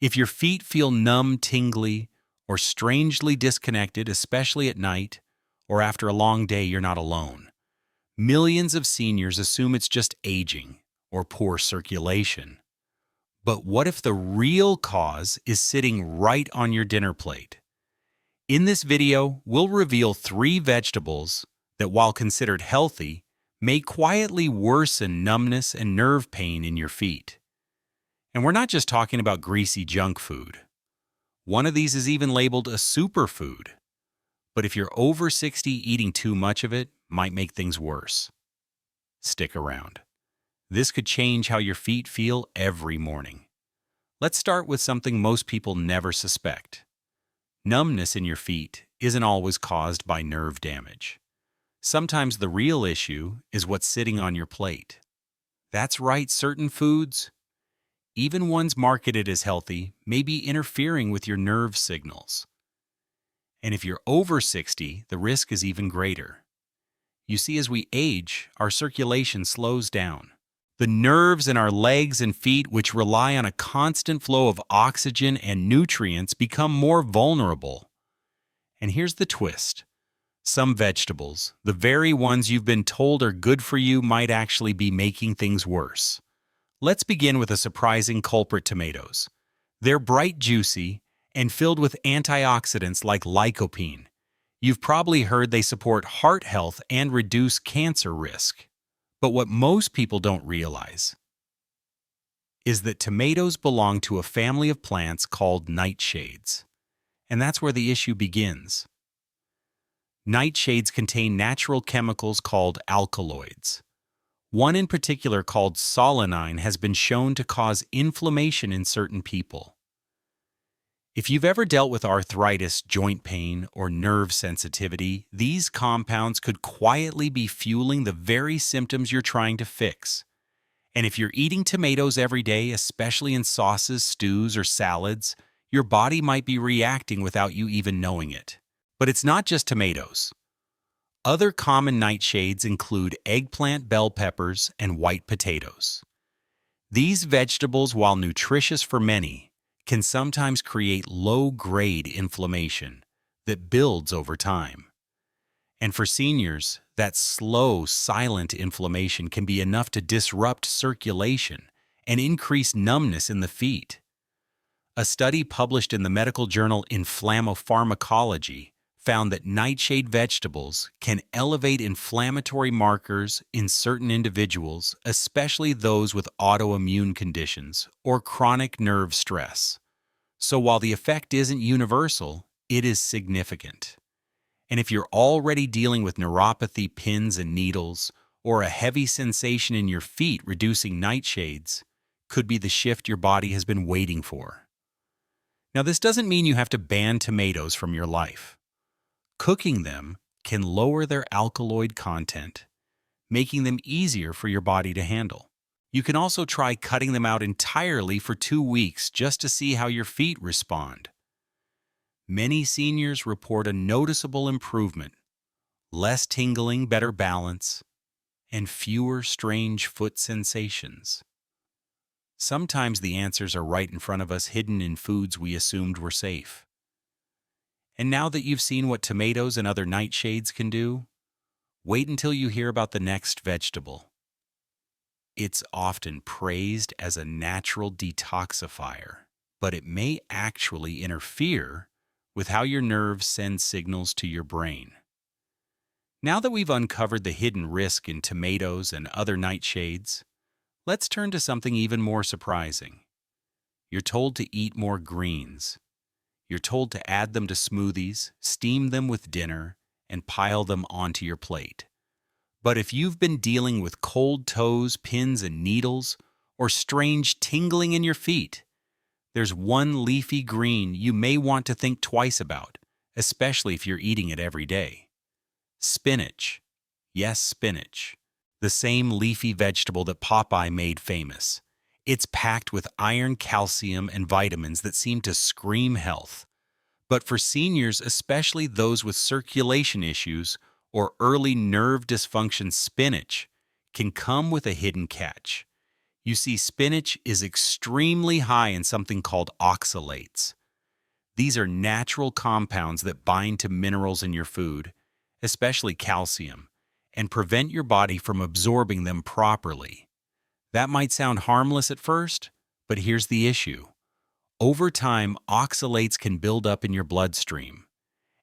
If your feet feel numb, tingly, or strangely disconnected, especially at night or after a long day, you're not alone. Millions of seniors assume it's just aging or poor circulation. But what if the real cause is sitting right on your dinner plate? In this video, we'll reveal 3 vegetables that, while considered healthy, may quietly worsen numbness and nerve pain in your feet. And we're not just talking about greasy junk food. One of these is even labeled a superfood. But if you're over 60, eating too much of it might make things worse. Stick around. This could change how your feet feel every morning. Let's start with something most people never suspect. Numbness in your feet isn't always caused by nerve damage. Sometimes the real issue is what's sitting on your plate. That's right, certain foods, even ones marketed as healthy, may be interfering with your nerve signals. And if you're over 60, the risk is even greater. You see, as we age, our circulation slows down. The nerves in our legs and feet, which rely on a constant flow of oxygen and nutrients, become more vulnerable. And here's the twist. Some vegetables, the very ones you've been told are good for you, might actually be making things worse. Let's begin with a surprising culprit: tomatoes. They're bright, juicy, and filled with antioxidants like lycopene. You've probably heard they support heart health and reduce cancer risk. But what most people don't realize is that tomatoes belong to a family of plants called nightshades. And that's where the issue begins. Nightshades contain natural chemicals called alkaloids. One in particular, called solanine, has been shown to cause inflammation in certain people. If you've ever dealt with arthritis, joint pain, or nerve sensitivity, these compounds could quietly be fueling the very symptoms you're trying to fix. And if you're eating tomatoes every day, especially in sauces, stews, or salads, your body might be reacting without you even knowing it. But it's not just tomatoes. Other common nightshades include eggplant, bell peppers, and white potatoes. These vegetables, while nutritious for many, can sometimes create low-grade inflammation that builds over time. And for seniors, that slow, silent inflammation can be enough to disrupt circulation and increase numbness in the feet. A study published in the medical journal Inflammopharmacology found that nightshade vegetables can elevate inflammatory markers in certain individuals, especially those with autoimmune conditions or chronic nerve stress. So while the effect isn't universal, it is significant. And if you're already dealing with neuropathy, pins and needles, or a heavy sensation in your feet, reducing nightshades could be the shift your body has been waiting for. Now, this doesn't mean you have to ban tomatoes from your life. Cooking them can lower their alkaloid content, making them easier for your body to handle. You can also try cutting them out entirely for 2 weeks just to see how your feet respond. Many seniors report a noticeable improvement: less tingling, better balance, and fewer strange foot sensations. Sometimes the answers are right in front of us, hidden in foods we assumed were safe. And now that you've seen what tomatoes and other nightshades can do, wait until you hear about the next vegetable. It's often praised as a natural detoxifier, but it may actually interfere with how your nerves send signals to your brain. Now that we've uncovered the hidden risk in tomatoes and other nightshades, let's turn to something even more surprising. You're told to eat more greens. You're told to add them to smoothies, steam them with dinner, and pile them onto your plate. But if you've been dealing with cold toes, pins and needles, or strange tingling in your feet, there's one leafy green you may want to think twice about, especially if you're eating it every day. Spinach. Yes, spinach. The same leafy vegetable that Popeye made famous. It's packed with iron, calcium, and vitamins that seem to scream health. But for seniors, especially those with circulation issues or early nerve dysfunction, spinach can come with a hidden catch. You see, spinach is extremely high in something called oxalates. These are natural compounds that bind to minerals in your food, especially calcium, and prevent your body from absorbing them properly. That might sound harmless at first, but here's the issue. Over time, oxalates can build up in your bloodstream.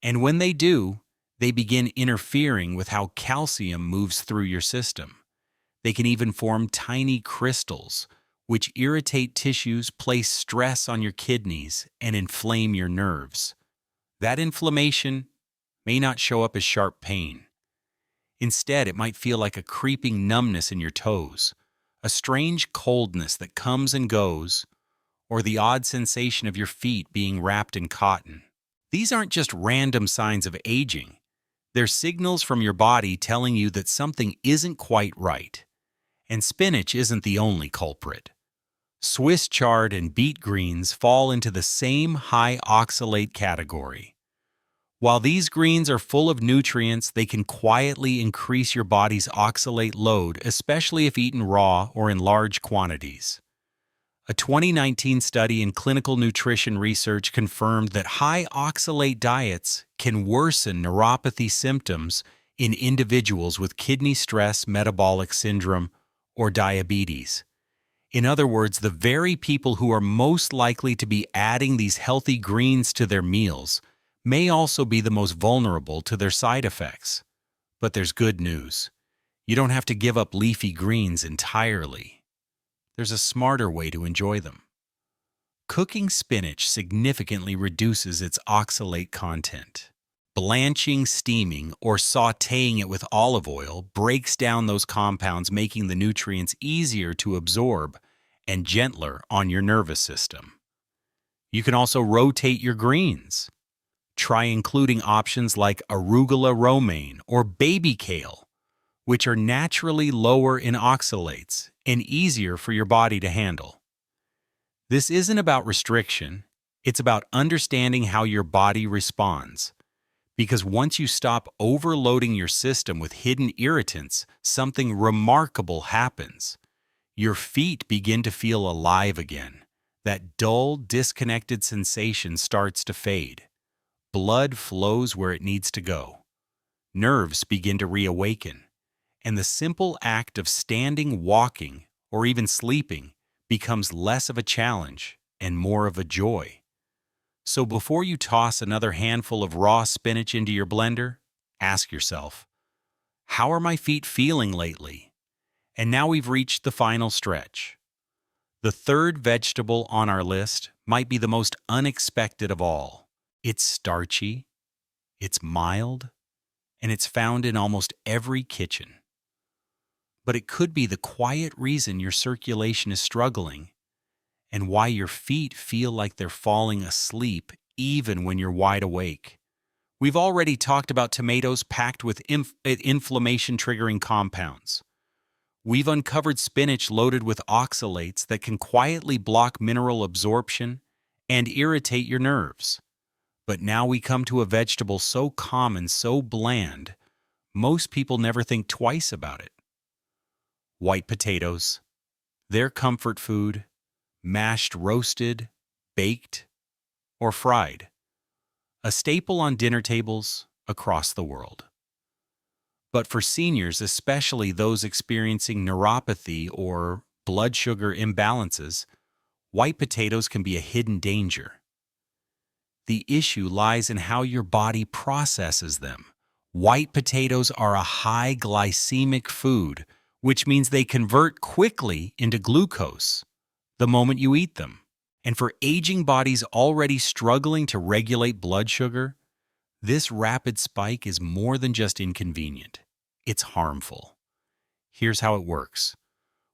And when they do, they begin interfering with how calcium moves through your system. They can even form tiny crystals, which irritate tissues, place stress on your kidneys, and inflame your nerves. That inflammation may not show up as sharp pain. Instead, it might feel like a creeping numbness in your toes, a strange coldness that comes and goes, or the odd sensation of your feet being wrapped in cotton. These aren't just random signs of aging. They're signals from your body telling you that something isn't quite right. And spinach isn't the only culprit. Swiss chard and beet greens fall into the same high oxalate category. While these greens are full of nutrients, they can quietly increase your body's oxalate load, especially if eaten raw or in large quantities. A 2019 study in clinical nutrition research confirmed that high oxalate diets can worsen neuropathy symptoms in individuals with kidney stress metabolic syndrome or diabetes. In other words, the very people who are most likely to be adding these healthy greens to their meals may also be the most vulnerable to their side effects. But there's good news. You don't have to give up leafy greens entirely. There's a smarter way to enjoy them. Cooking spinach significantly reduces its oxalate content. Blanching, steaming, or sautéing it with olive oil breaks down those compounds, making the nutrients easier to absorb and gentler on your nervous system. You can also rotate your greens. Try including options like arugula romaine or baby kale, which are naturally lower in oxalates and easier for your body to handle. This isn't about restriction, it's about understanding how your body responds. Because once you stop overloading your system with hidden irritants, something remarkable happens. Your feet begin to feel alive again. That dull, disconnected sensation starts to fade. Blood flows where it needs to go. Nerves begin to reawaken. And the simple act of standing, walking, or even sleeping becomes less of a challenge and more of a joy. So before you toss another handful of raw spinach into your blender, ask yourself, how are my feet feeling lately? And now we've reached the final stretch. The third vegetable on our list might be the most unexpected of all. It's starchy, it's mild, and it's found in almost every kitchen. But it could be the quiet reason your circulation is struggling and why your feet feel like they're falling asleep even when you're wide awake. We've already talked about tomatoes packed with inflammation-triggering compounds. We've uncovered spinach loaded with oxalates that can quietly block mineral absorption and irritate your nerves. But now we come to a vegetable so common, so bland, most people never think twice about it. White potatoes. They're comfort food. Mashed, roasted, baked, or fried. A staple on dinner tables across the world. But for seniors, especially those experiencing neuropathy or blood sugar imbalances, white potatoes can be a hidden danger. The issue lies in how your body processes them. White potatoes are a high glycemic food, which means they convert quickly into glucose the moment you eat them. And for aging bodies already struggling to regulate blood sugar, this rapid spike is more than just inconvenient. It's harmful. Here's how it works.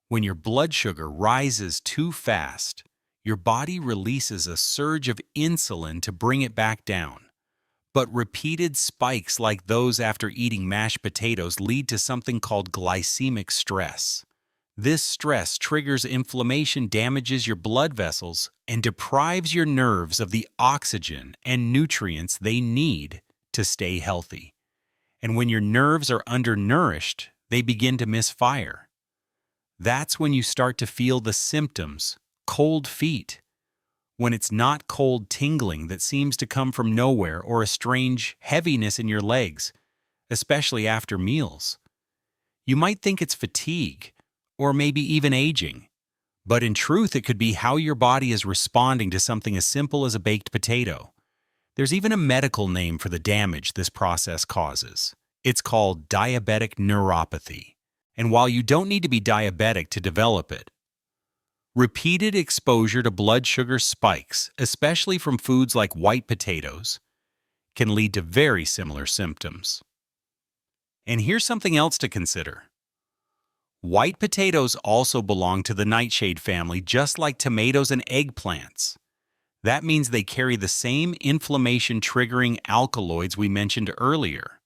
When your blood sugar rises too fast, your body releases a surge of insulin to bring it back down. But repeated spikes like those after eating mashed potatoes lead to something called glycemic stress. This stress triggers inflammation, damages your blood vessels, and deprives your nerves of the oxygen and nutrients they need to stay healthy. And when your nerves are undernourished, they begin to misfire. That's when you start to feel the symptoms: cold feet, when it's not cold tingling that seems to come from nowhere, or a strange heaviness in your legs, especially after meals. You might think it's fatigue, or maybe even aging, but in truth it could be how your body is responding to something as simple as a baked potato. There's even a medical name for the damage this process causes. It's called diabetic neuropathy. And while you don't need to be diabetic to develop it, repeated exposure to blood sugar spikes, especially from foods like white potatoes, can lead to very similar symptoms. And here's something else to consider. White potatoes also belong to the nightshade family, just like tomatoes and eggplants. That means they carry the same inflammation-triggering alkaloids we mentioned earlier.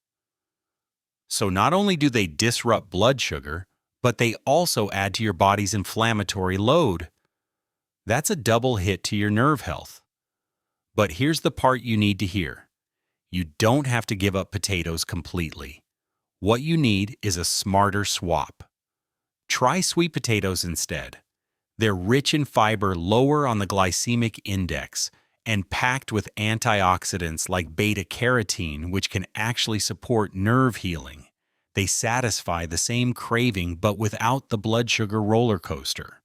So not only do they disrupt blood sugar, but they also add to your body's inflammatory load. That's a double hit to your nerve health. But here's the part you need to hear. You don't have to give up potatoes completely. What you need is a smarter swap. Try sweet potatoes instead. They're rich in fiber, lower on the glycemic index, and packed with antioxidants like beta-carotene, which can actually support nerve healing. They satisfy the same craving but without the blood sugar roller coaster.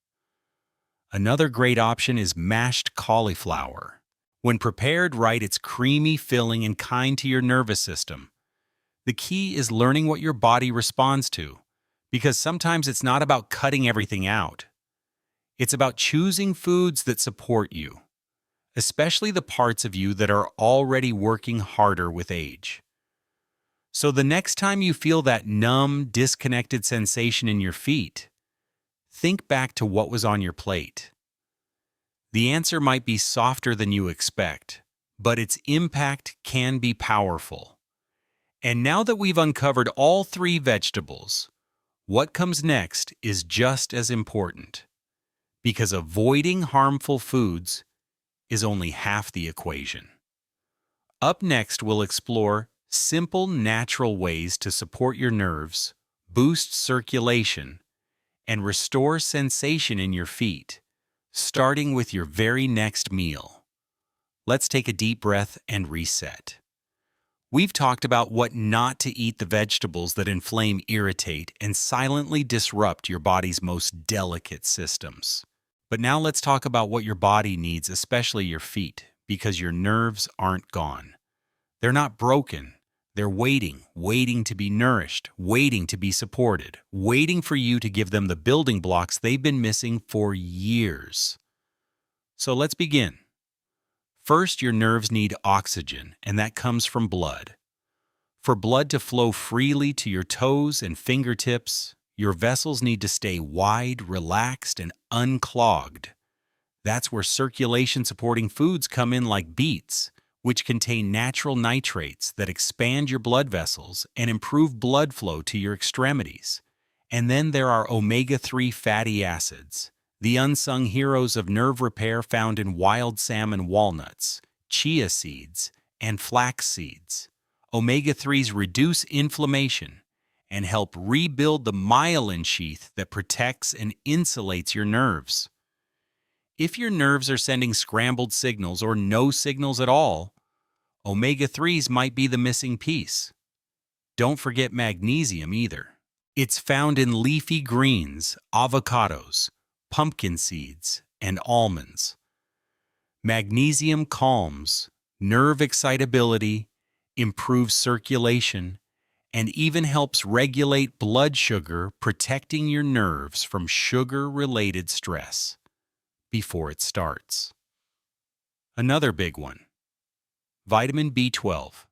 Another great option is mashed cauliflower. When prepared right, it's creamy, filling, and kind to your nervous system. The key is learning what your body responds to, because sometimes it's not about cutting everything out. It's about choosing foods that support you, especially the parts of you that are already working harder with age. So the next time you feel that numb, disconnected sensation in your feet, think back to what was on your plate. The answer might be softer than you expect, but its impact can be powerful. And now that we've uncovered all three vegetables, what comes next is just as important, because avoiding harmful foods is only half the equation. Up next, we'll explore simple, natural ways to support your nerves, boost circulation, and restore sensation in your feet, starting with your very next meal. Let's take a deep breath and reset. We've talked about what not to eat: the vegetables that inflame, irritate, and silently disrupt your body's most delicate systems. But now let's talk about what your body needs, especially your feet, because your nerves aren't gone. They're not broken. They're waiting to be nourished, waiting to be supported, waiting for you to give them the building blocks they've been missing for years. So let's begin. First, your nerves need oxygen, and that comes from blood. For blood to flow freely to your toes and fingertips, your vessels need to stay wide, relaxed, and unclogged. That's where circulation-supporting foods come in, like beets, which contain natural nitrates that expand your blood vessels and improve blood flow to your extremities. And then there are omega-3 fatty acids, the unsung heroes of nerve repair, found in wild salmon walnuts, chia seeds, and flax seeds. Omega-3s reduce inflammation and help rebuild the myelin sheath that protects and insulates your nerves. If your nerves are sending scrambled signals or no signals at all, omega-3s might be the missing piece. Don't forget magnesium either. It's found in leafy greens, avocados, pumpkin seeds, and almonds. Magnesium calms nerve excitability, improves circulation, and even helps regulate blood sugar, protecting your nerves from sugar-related stress before it starts. Another big one: vitamin B12.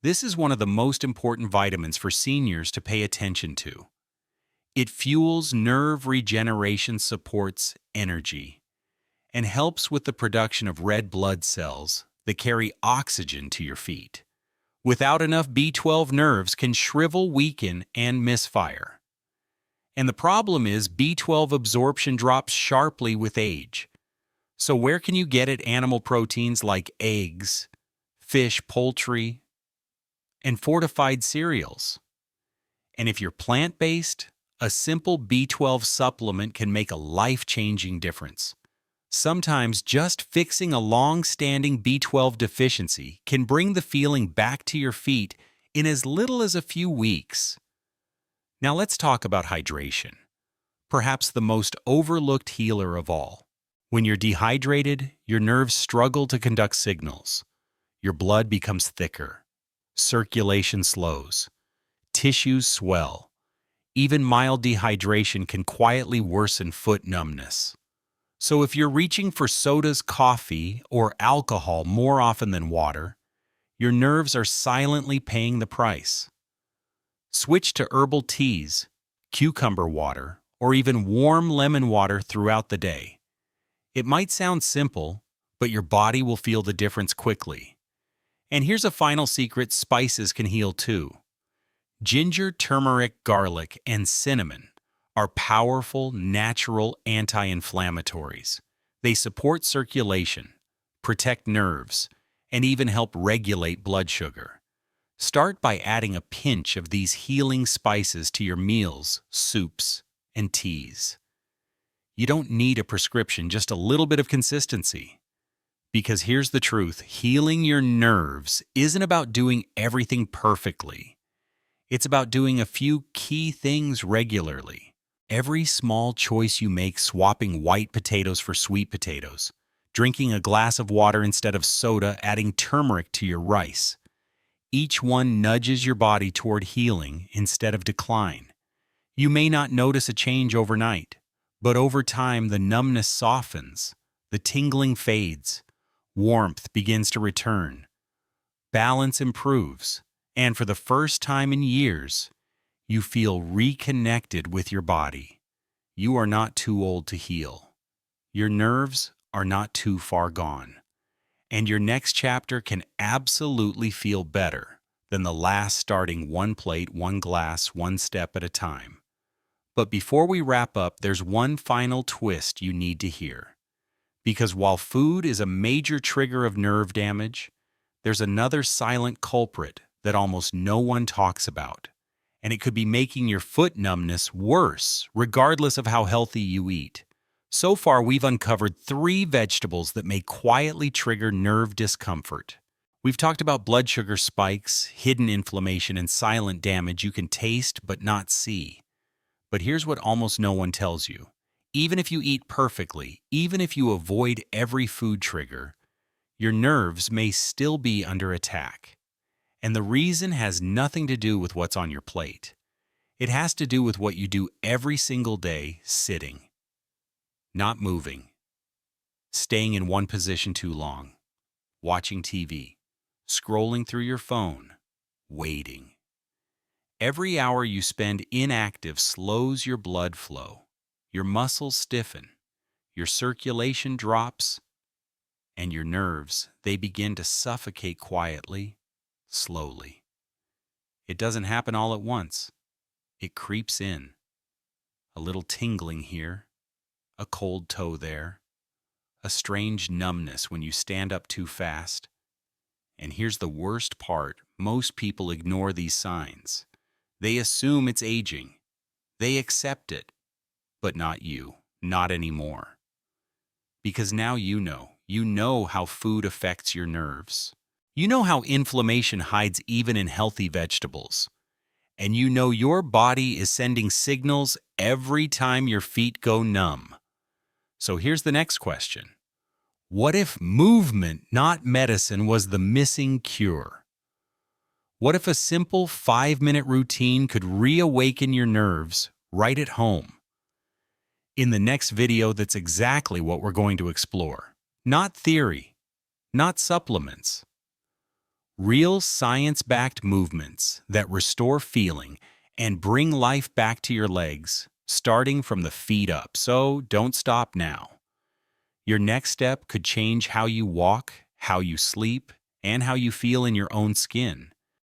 This is one of the most important vitamins for seniors to pay attention to. It fuels nerve regeneration, supports energy, and helps with the production of red blood cells that carry oxygen to your feet. Without enough B12, nerves can shrivel, weaken, and misfire. And the problem is B12 absorption drops sharply with age. So where can you get it? Animal proteins like eggs, fish, poultry, and fortified cereals. And if you're plant-based, A simple B12 supplement can make a life-changing difference. Sometimes just fixing a long-standing B12 deficiency can bring the feeling back to your feet in as little as a few weeks. Now let's talk about hydration, perhaps the most overlooked healer of all. When you're dehydrated, your nerves struggle to conduct signals. Your blood becomes thicker. Circulation slows. Tissues swell. Even mild dehydration can quietly worsen foot numbness. So if you're reaching for sodas, coffee, or alcohol more often than water, your nerves are silently paying the price. Switch to herbal teas, cucumber water, or even warm lemon water throughout the day. It might sound simple, but your body will feel the difference quickly. And here's a final secret: spices can heal too. Ginger, turmeric, garlic, and cinnamon are powerful, natural anti-inflammatories. They support circulation, protect nerves, and even help regulate blood sugar. Start by adding a pinch of these healing spices to your meals, soups, and teas. You don't need a prescription, just a little bit of consistency. Because here's the truth: healing your nerves isn't about doing everything perfectly. It's about doing a few key things regularly. Every small choice you make, swapping white potatoes for sweet potatoes, drinking a glass of water instead of soda, adding turmeric to your rice. Each one nudges your body toward healing instead of decline. You may not notice a change overnight, but over time the numbness softens, the tingling fades, warmth begins to return, balance improves, and for the first time in years, you feel reconnected with your body. You are not too old to heal. Your nerves are not too far gone. And your next chapter can absolutely feel better than the last, starting one plate, one glass, one step at a time. But before we wrap up, there's one final twist you need to hear. Because while food is a major trigger of nerve damage, there's another silent culprit that almost no one talks about. And it could be making your foot numbness worse, regardless of how healthy you eat. So far, we've uncovered 3 vegetables that may quietly trigger nerve discomfort. We've talked about blood sugar spikes, hidden inflammation, and silent damage you can taste but not see. But here's what almost no one tells you. Even if you eat perfectly, even if you avoid every food trigger, your nerves may still be under attack. And the reason has nothing to do with what's on your plate. It has to do with what you do every single day, sitting, not moving, staying in one position too long, watching TV, scrolling through your phone, waiting. Every hour you spend inactive slows your blood flow, your muscles stiffen, your circulation drops, and your nerves, they begin to suffocate quietly, slowly. It doesn't happen all at once. It creeps in. A little tingling here, a cold toe there, a strange numbness when you stand up too fast. And here's the worst part: most people ignore these signs. They assume it's aging. They accept it. But not you. Not anymore. Because now you know how food affects your nerves. You know how inflammation hides even in healthy vegetables. And you know your body is sending signals every time your feet go numb. So here's the next question. What if movement, not medicine, was the missing cure? What if a simple 5-minute routine could reawaken your nerves right at home? In the next video, that's exactly what we're going to explore. Not theory, not supplements. Real science-backed movements that restore feeling and bring life back to your legs, starting from the feet up. So don't stop now. Your next step could change how you walk, how you sleep, and how you feel in your own skin.